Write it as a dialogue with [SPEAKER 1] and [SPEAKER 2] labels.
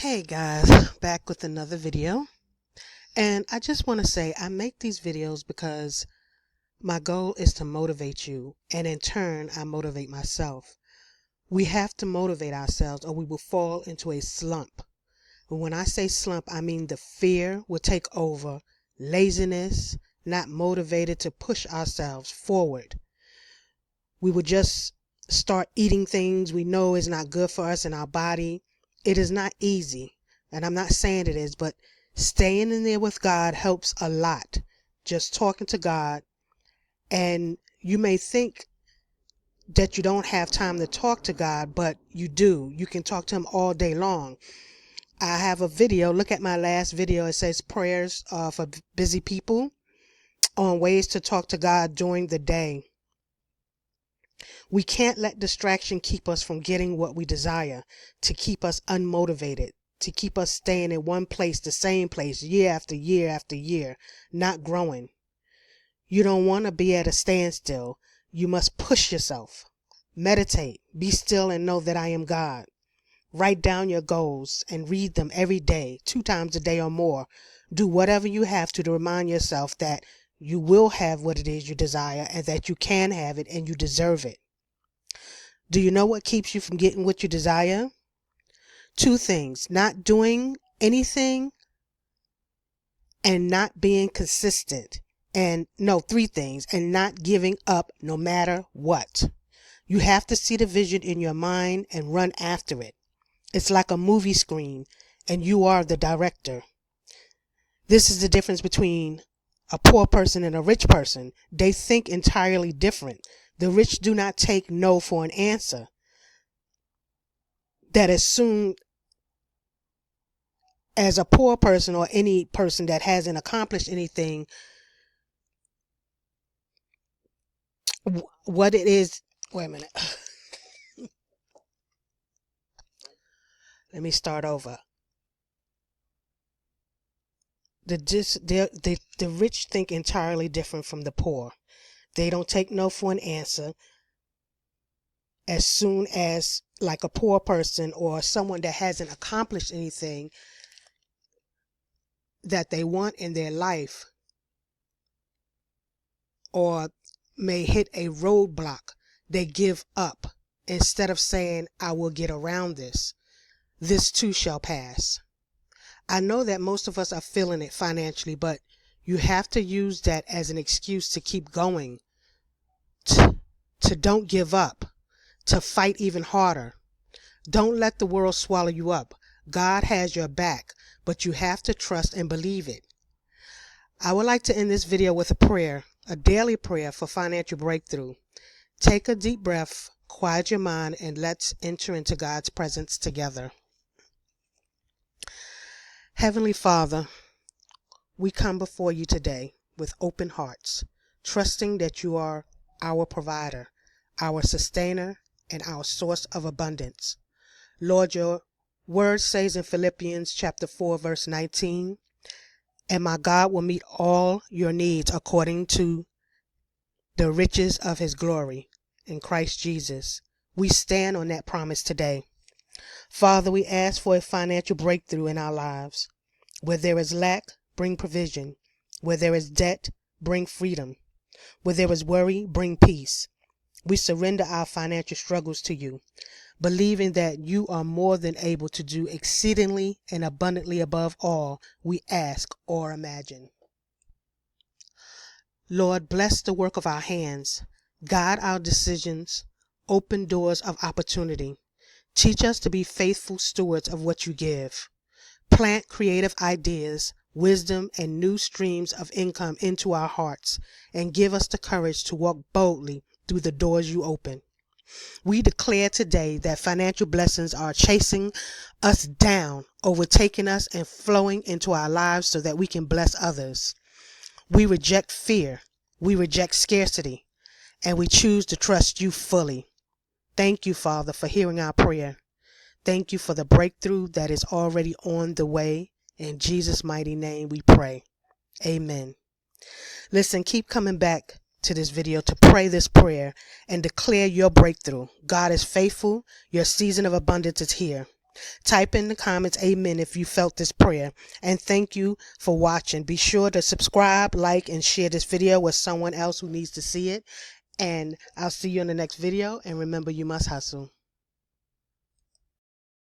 [SPEAKER 1] Hey guys, back with another video. And I just want to say I make these videos because my goal is to motivate you, and in turn I motivate myself. We have to motivate ourselves or we will fall into a slump. And when I say slump, I mean the fear will take over, laziness, not motivated to push ourselves forward. We will just start eating things we know is not good for us in our body. It is not easy, and I'm not saying it is, but staying in there with God helps a lot. Just talking to God, and you may think that you don't have time to talk to God, but you do. You can talk to him all day long. I have a video. Look at my last video. It says prayers for busy people on ways to talk to God during the day. We can't let distraction keep us from getting what we desire, to keep us unmotivated, to keep us staying in one place, the same place, year after year after year, not growing. You don't want to be at a standstill. You must push yourself. Meditate. Be still and know that I am God. Write down your goals and read them every day, 2 times a day or more. Do whatever you have to remind yourself that you will have what it is you desire and that you can have it and you deserve it. Do you know what keeps you from getting what you desire? 2 things: not doing anything and not being consistent. And no, 3 things: and not giving up no matter what. You have to see the vision in your mind and run after it. It's like a movie screen and you are the director. This is the difference between a poor person and a rich person. They think entirely different. The rich do not take no for an answer. That as soon as a poor person or any person that hasn't accomplished anything, what it is, wait a minute, let me start over. The rich think entirely different from the poor. They don't take no for an answer. As soon as, like a poor person or someone that hasn't accomplished anything that they want in their life, or may hit a roadblock, they give up instead of saying, I will get around this. This too shall pass. I know that most of us are feeling it financially, but you have to use that as an excuse to keep going, to don't give up, to fight even harder. Don't let the world swallow you up. God has your back, but you have to trust and believe it. I would like to end this video with a prayer, a daily prayer for financial breakthrough. Take a deep breath, quiet your mind, and let's enter into God's presence together. Heavenly Father, we come before you today with open hearts, trusting that you are our provider, our sustainer, and our source of abundance. Lord, your word says in Philippians chapter 4, verse 19, and my God will meet all your needs according to the riches of his glory in Christ Jesus. We stand on that promise today. Father, we ask for a financial breakthrough in our lives. Where there is lack, bring provision. Where there is debt, bring freedom. Where there is worry, bring peace. We surrender our financial struggles to you, believing that you are more than able to do exceedingly and abundantly above all we ask or imagine. Lord, bless the work of our hands. Guide our decisions. Open doors of opportunity. Teach us to be faithful stewards of what you give. Plant creative ideas, wisdom, and new streams of income into our hearts, and give us the courage to walk boldly through the doors you open. We declare today that financial blessings are chasing us down, overtaking us, and flowing into our lives so that we can bless others. We reject fear, we reject scarcity, and we choose to trust you fully. Thank you, Father, for hearing our prayer. Thank you for the breakthrough that is already on the way. In Jesus' mighty name we pray. Amen. Listen, keep coming back to this video to pray this prayer and declare your breakthrough. God is faithful. Your season of abundance is here. Type in the comments amen if you felt this prayer. And thank you for watching. Be sure to subscribe, like, and share this video with someone else who needs to see it. And I'll see you in the next video. And remember, you must hustle.